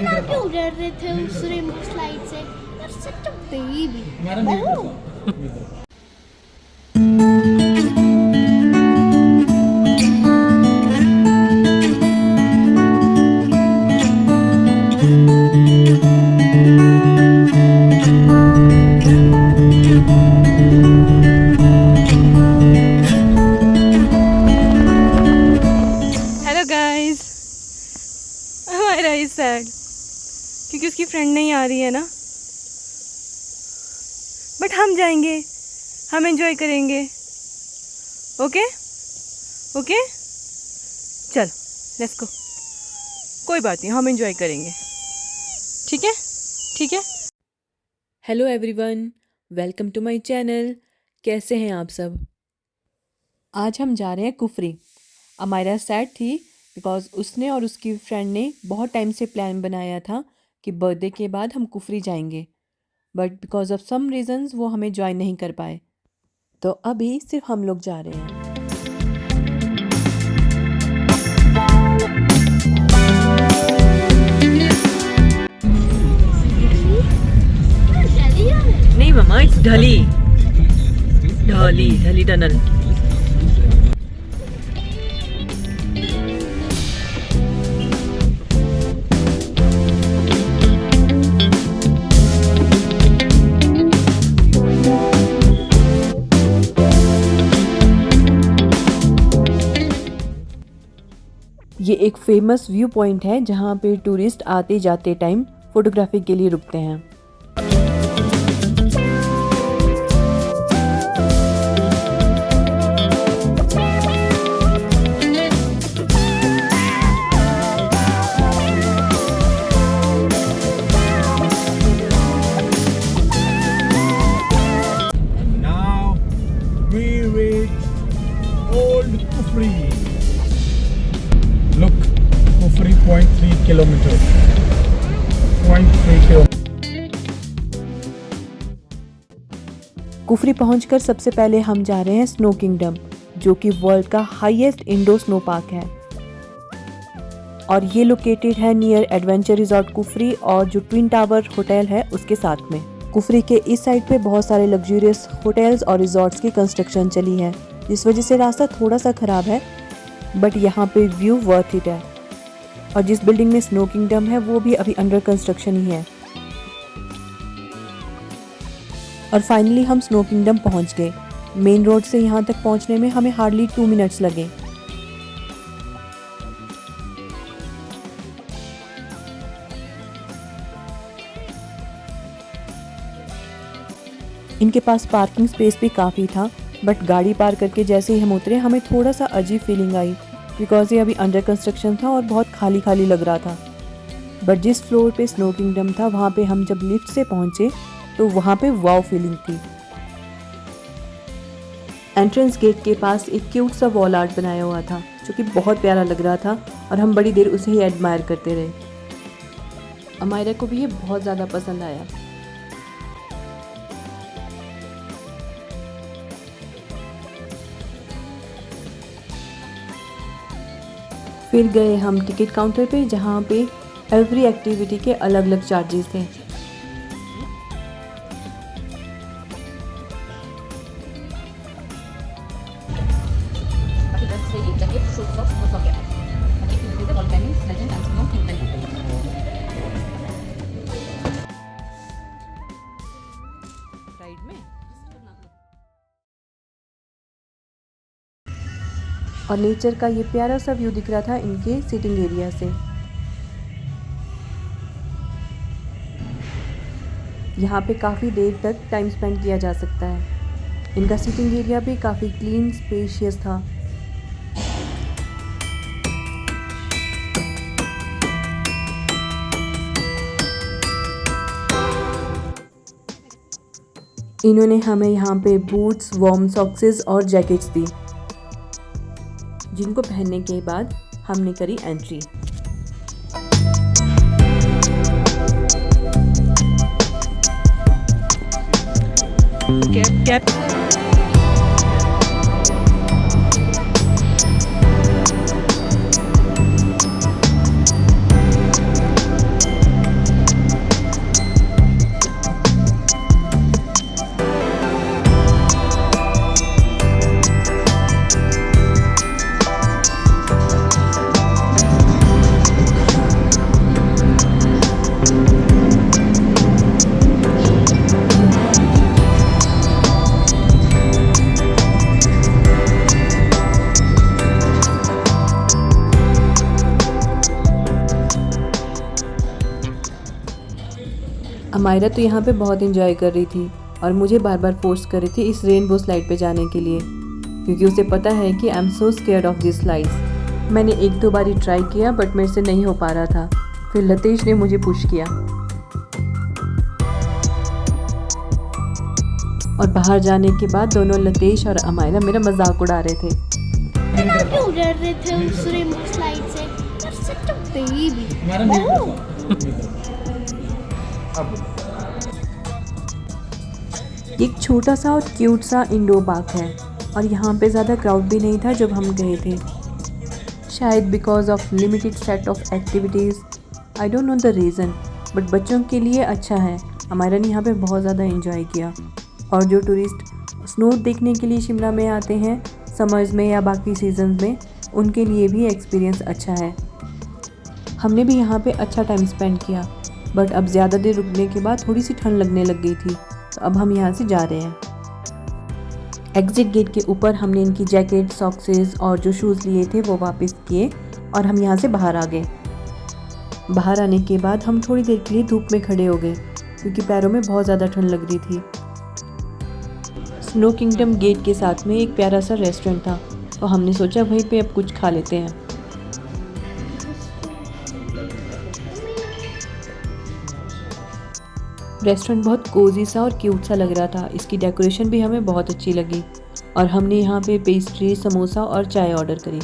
लगा के उड़र रहे थे उस रेनबो स्लाइड से। You're such a baby. Hello guys, हमारा इज सैड क्योंकि उसकी फ्रेंड नहीं आ रही है ना, बट हम जाएंगे, हम एंजॉय करेंगे। ओके ओके, चल लेट्स गो। कोई बात नहीं, हम एंजॉय करेंगे। ठीक है ठीक है। Hello everyone, welcome to my channel. कैसे हैं आप सब? आज हम जा रहे हैं कुफरी। अमायरा सैड थी बिकॉज़ उसने और उसकी फ्रेंड ने बहुत टाइम से प्लान बनाया था कि बर्थडे के बाद हम कुफरी जाएंगे, but because of some reasons वो हमें ज्वाइन नहीं कर पाए। तो अभी सिर्फ हम लोग जा रहे हैं। नहीं मम्मा, it's Dhalli Dhalli Dhalli tunnel. ये एक फेमस व्यू पॉइंट है जहाँ पे टूरिस्ट आते जाते टाइम फोटोग्राफी के लिए रुकते हैं। Now we reach Old Kufri. Look, Kufri 0.3 kilometers. 0.3 kilometers. Kufri पहुंचकर सबसे पहले हम जा रहे हैं स्नो किंगडम, जो कि वर्ल्ड का हाईएस्ट इंडोर स्नो पार्क है और ये लोकेटेड है नियर एडवेंचर रिजॉर्ट कुफरी और जो ट्विन टावर होटल है उसके साथ में। कुफरी के इस साइड पे बहुत सारे लग्जरियस होटल्स और रिजॉर्ट्स की कंस्ट्रक्शन चली है, जिस वजह से रास्ता थोड़ा सा खराब है, बट यहाँ पे व्यू वर्थ इट है। और जिस बिल्डिंग में स्नो किंगडम है वो भी अभी अंडर कंस्ट्रक्शन ही है। और फाइनली हम स्नो किंगडम पहुँच गए। मेन रोड से यहाँ तक पहुँचने में हमें हार्डली 2 मिनट्स लगे। इनके पास पार्किंग स्पेस भी काफ़ी था, बट गाड़ी पार्क करके जैसे ही हम उतरे हमें थोड़ा सा अजीब फीलिंग आई बिकॉज ये अभी अंडर कंस्ट्रक्शन था और बहुत खाली खाली लग रहा था। बट जिस फ्लोर पे स्नो किंगडम था वहाँ पे हम जब लिफ्ट से पहुँचे तो वहाँ पे वाव फीलिंग थी। एंट्रेंस गेट के पास एक क्यूट सा वॉल आर्ट बनाया हुआ था जो कि बहुत प्यारा लग रहा था और हम बड़ी देर उसे ही एडमायर करते रहे। अमायरा को भी ये बहुत ज़्यादा पसंद आया। फिर गए हम टिकट काउंटर पे जहाँ पे एवरी एक्टिविटी के अलग अलग चार्जेस थे। राइड में और नेचर का ये प्यारा सा व्यू दिख रहा था इनके सिटिंग एरिया से। यहाँ पे काफ़ी देर तक टाइम स्पेंड किया जा सकता है। इनका सिटिंग एरिया भी काफ़ी क्लीन स्पेशियस था। इन्होंने हमें यहाँ पे बूट्स, वार्म सॉक्सेस और जैकेट्स दी, जिनको पहनने के बाद हमने करी एंट्री। कैप अमायरा तो यहाँ पे बहुत इंजॉय कर रही थी और मुझे बार बार फोर्स कर रही थी इस रेनबो स्लाइड पे जाने के लिए, क्योंकि उसे पता है कि I am so scared of this slides. मैंने 1-2 बारी ट्राई किया बट मेरे से नहीं हो पा रहा था। फिर लतेश ने मुझे पुश किया और बाहर जाने के बाद दोनों लतेश और अमायरा मेरा मजाक उड़ा रहे थे। इतना क्यों डर रहे थे उस रेनबो स्लाइड से? You're such a baby. एक छोटा सा और क्यूट सा इंडोर पार्क है और यहाँ पे ज़्यादा क्राउड भी नहीं था जब हम गए थे, शायद because of limited set of activities, I don't know the reason, but बच्चों के लिए अच्छा है। हमारा ने यहाँ पे बहुत ज़्यादा एंजॉय किया। और जो टूरिस्ट स्नो देखने के लिए शिमला में आते हैं समर्स में या बाकी सीजन्स में, उनके लिए भी एक्सपीरियंस अच्छा है। हमने भी यहाँ पे अच्छा टाइम स्पेंड किया, बट अब ज़्यादा देर रुकने के बाद थोड़ी सी ठंड लगने लग गई थी, तो अब हम यहाँ से जा रहे हैं। एग्जिट गेट के ऊपर हमने इनकी जैकेट, सॉक्सेस और जो शूज़ लिए थे वो वापस किए और हम यहाँ से बाहर आ गए। बाहर आने के बाद हम थोड़ी देर के लिए धूप में खड़े हो गए क्योंकि पैरों में बहुत ज़्यादा ठंड लग रही थी। स्नो किंगडम गेट के साथ में एक प्यारा सा रेस्टोरेंट था, तो हमने सोचा वहीं पे अब कुछ खा लेते हैं। रेस्टोरेंट बहुत कोजी सा और क्यूट सा लग रहा था। इसकी डेकोरेशन भी हमें बहुत अच्छी लगी और हमने यहाँ पे पेस्ट्री, समोसा और चाय ऑर्डर करी।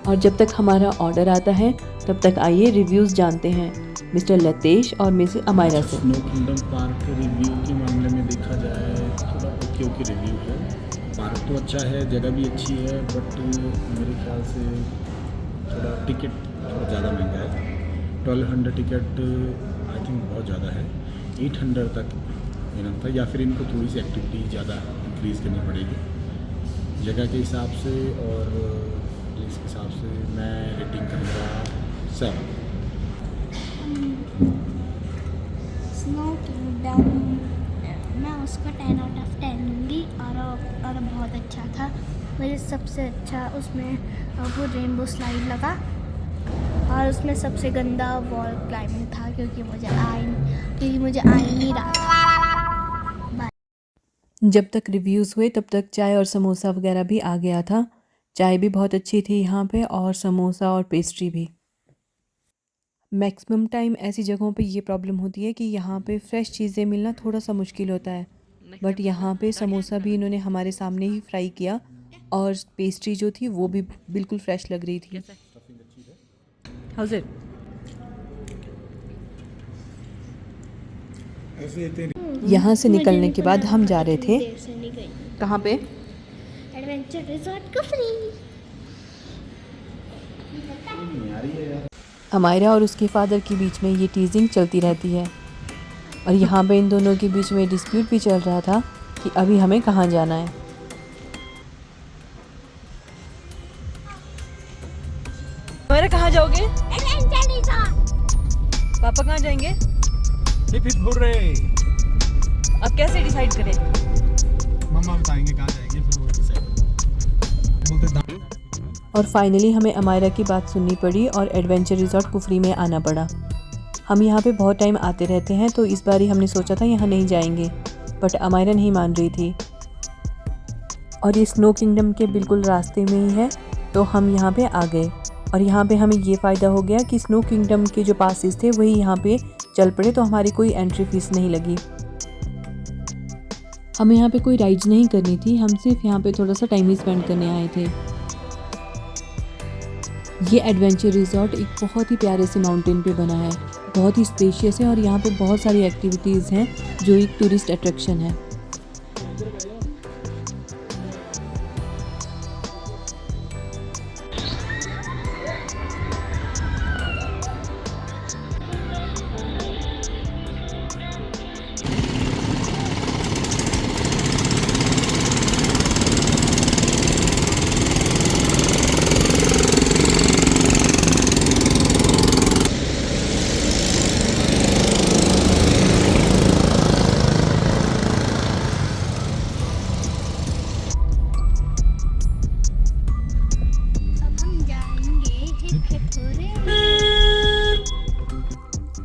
और जब तक हमारा ऑर्डर आता है तब तक आइए रिव्यूज़ जानते हैं मिस्टर लतेश और मिसेस अमायरा से। स्नो किंगडम पार्क के रिव्यू के मामले में देखा जाए थोड़ा ओके रिव्यू है। पार्क तो अच्छा है, जगह भी अच्छी है, बट मेरे ख्याल से थोड़ा टिकट थोड़ा ज़्यादा महंगा है। 1200 टिकट आई थिंक बहुत ज़्यादा है। 800 तक इनफ था, या फिर इनको थोड़ी सी एक्टिविटी ज़्यादा इंक्रीज़ करनी पड़ेगी जगह के हिसाब से। और इस हिसाब से मैं रेटिंग करूँगा 7। स्नो किंगडम मैं उसको 10 आउट ऑफ 10 दूँगी और बहुत अच्छा था। मुझे सबसे अच्छा उसमें वो रेनबो स्लाइड लगा और उसमें सबसे गंदा वॉल क्लाइंबिंग था क्योंकि मुझे आ ही नहीं रहा था। जब तक रिव्यूज़ हुए तब तक चाय और समोसा वगैरह भी आ गया था। चाय भी बहुत अच्छी थी यहाँ पे और समोसा और पेस्ट्री भी। मैक्सिमम टाइम ऐसी जगहों पे ये प्रॉब्लम होती है कि यहाँ पे फ़्रेश चीज़ें मिलना थोड़ा सा मुश्किल होता है, बट यहाँ पे समोसा भी इन्होंने हमारे सामने ही फ्राई किया और पेस्ट्री जो थी वो भी बिल्कुल फ्रेश लग रही थी। How's it? यहाँ से निकलने के बाद हम जा रहे थे कहाँ पे? Adventure resort Kufri. अमायरा और उसके फादर के बीच में ये टीजिंग चलती रहती है और यहाँ पे इन दोनों के बीच में डिस्प्यूट भी चल रहा था कि अभी हमें कहाँ जाना है। अमायरा कहाँ जाओगे? Adventure resort. पापा कहाँ जाएंगे? अब कैसे डिसाइड करें? मम्मा बताएंगे कहाँ जाएंगे, फिर वो डिसाइड बोलते। और फाइनली हमें अमायरा की बात सुननी पड़ी और एडवेंचर रिजॉर्ट कुफरी में आना पड़ा। हम यहाँ पे बहुत टाइम आते रहते हैं, तो इस बार ही हमने सोचा था यहाँ नहीं जाएंगे, बट अमायरा नहीं मान रही थी। और ये स्नो किंगडम के बिल्कुल रास्ते में ही है, तो हम यहाँ पे आ गए। और यहाँ पे हमें ये फ़ायदा हो गया कि स्नो किंगडम के जो पासेस थे वही यहाँ पे चल पड़े, तो हमारी कोई एंट्री फीस नहीं लगी। हमें यहाँ पे कोई राइड्स नहीं करनी थी, हम सिर्फ यहाँ पे थोड़ा सा टाइम ही स्पेंड करने आए थे। ये एडवेंचर रिजॉर्ट एक बहुत ही प्यारे से माउंटेन पे बना है, बहुत ही स्पेशियस है और यहाँ पे बहुत सारी एक्टिविटीज़ हैं जो एक टूरिस्ट अट्रैक्शन है।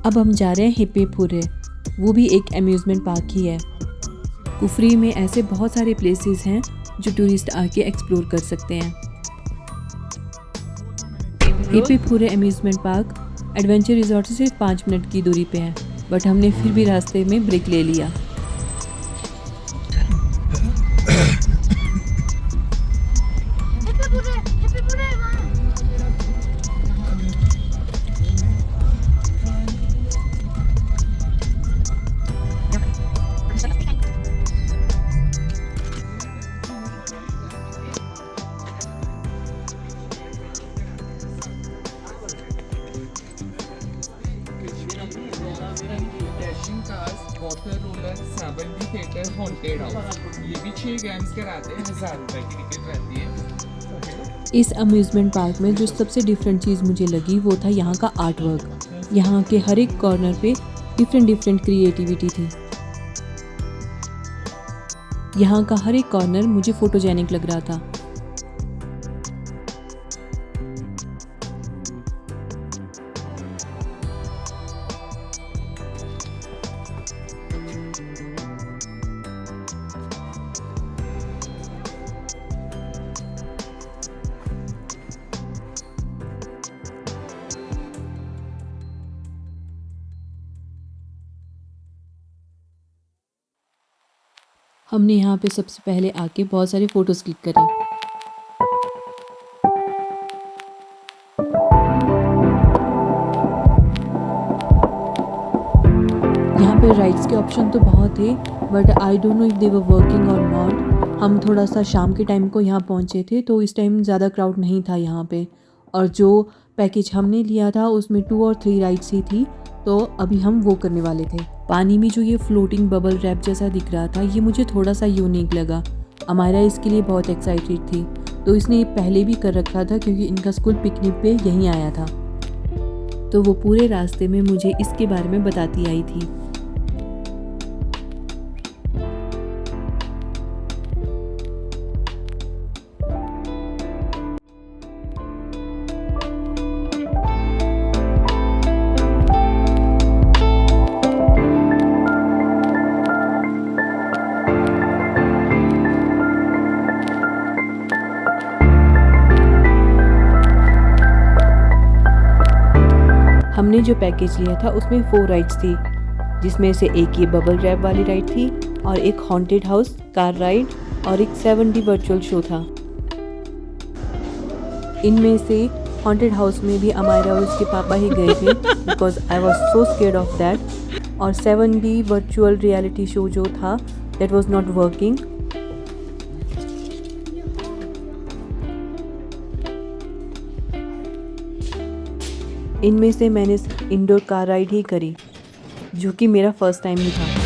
अब हम जा रहे हैं हिप्पी पूरे। वो भी एक अम्यूज़मेंट पार्क ही है। कुफरी में ऐसे बहुत सारे प्लेसेस हैं जो टूरिस्ट आके एक्सप्लोर कर सकते हैं। ये पूरे अम्यूज़मेंट पार्क एडवेंचर रिजॉर्ट से सिर्फ 5 मिनट की दूरी पे है, बट हमने फिर भी रास्ते में ब्रेक ले लिया। Dashing cars, water roller, Sabarmati theatre, haunted house, ये भी 6 गेम्स कराते हैं। 1000 रुपए की टिकट रहती है। इस अम्यूज़मेंट पार्क में जो सबसे डिफरेंट चीज़ मुझे लगी वो था यहाँ का आर्ट वर्क। यहाँ के हर एक कॉर्नर पे डिफरेंट क्रिएटिविटी थी। यहाँ का हर एक कॉर्नर मुझे फोटोजेनिक लग रहा था। हमने यहाँ पे सबसे पहले आके बहुत सारे फ़ोटोज़ क्लिक करे। यहाँ पे राइड्स के ऑप्शन तो बहुत थे, but I don't know if they were working और नॉट। हम थोड़ा सा शाम के टाइम को यहाँ पहुँचे थे, तो इस टाइम ज़्यादा क्राउड नहीं था यहाँ पे। और जो पैकेज हमने लिया था उसमें 2 और 3 राइड्स ही थी, तो अभी हम वो करने वाले थे। पानी में जो ये फ्लोटिंग बबल रैप जैसा दिख रहा था, ये मुझे थोड़ा सा यूनिक लगा। अमायरा इसके लिए बहुत एक्साइटेड थी, तो इसने ये पहले भी कर रखा था क्योंकि इनका स्कूल पिकनिक पे यहीं आया था। तो वो पूरे रास्ते में मुझे इसके बारे में बताती आई थी। हमने जो पैकेज लिया था उसमें 4 राइड्स थी, जिसमें से एक ये बबल रैप वाली राइड थी और एक हॉन्टेड हाउस कार राइड और एक 7D वर्चुअल शो था। इनमें से हॉन्टेड हाउस में भी अमायरा और उसके पापा ही गए थे because I was so scared of that. और 7D वर्चुअल रियलिटी शो जो था दैट वॉज नॉट वर्किंग। इनमें से मैंने इंडोर कार राइड ही करी, जो कि मेरा फर्स्ट टाइम ही था।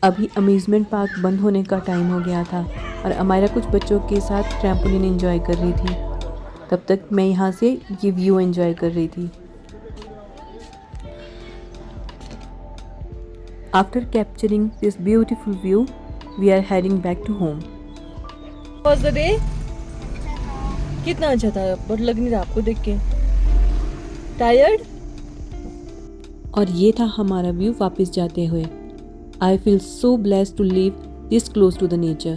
अभी अम्यूज़मेंट पार्क बंद होने का टाइम हो गया था और अमायरा कुछ बच्चों के साथ ट्रैम्पोलिन एंजॉय कर रही थी। तब तक मैं यहाँ से ये व्यू एंजॉय कर रही थी। After capturing this beautiful view we are heading back to home. Was the day? कितना अच्छा था, बट लग नहीं रहा आपको देख के टायर्ड। और ये था हमारा व्यू वापस जाते हुए। I feel so blessed to live this close to the nature.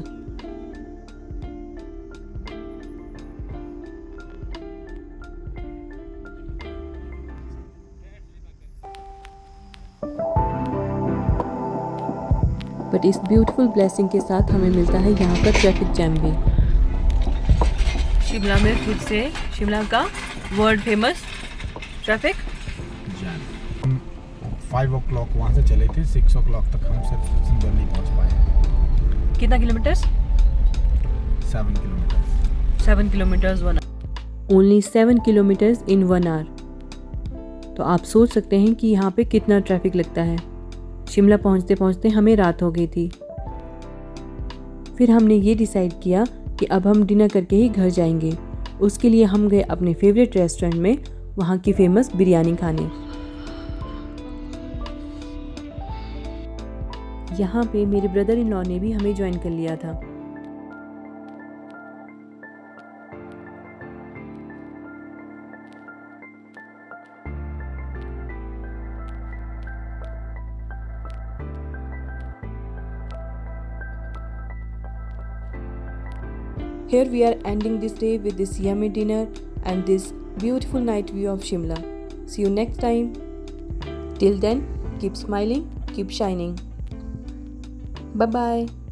But इस ब्यूटीफुल ब्लेसिंग के साथ हमें मिलता है यहाँ का ट्रैफिक जैम भी। शिमला में फिर से शिमला का वर्ल्ड फेमस ट्रैफिक 5 o'clock वहाँ से चले थे, 6 o'clock तक हम सिर्फ सिंदौली पहुँच पाए। कितना kilometres? 7 kilometre. 7 kilometres 1 only 7 kilometres in 1 hour. तो आप सोच सकते हैं कि यहाँ पे कितना ट्रैफिक लगता है। शिमला पहुँचते पहुँचते हमें रात हो गई थी। फिर हमने ये डिसाइड किया कि अब हम डिनर करके ही घर जाएंगे। उसके लिए हम गए अपने फेवरेट रेस्टोरेंट में, वहाँ की फेमस बिरयानी खाने। यहाँ पे मेरे ब्रदर इन लॉ ने भी हमें ज्वाइन कर लिया था। Here we are ending this day with this yummy dinner and this beautiful night view of Shimla. See you next time. Till then, keep smiling, keep shining. Bye bye.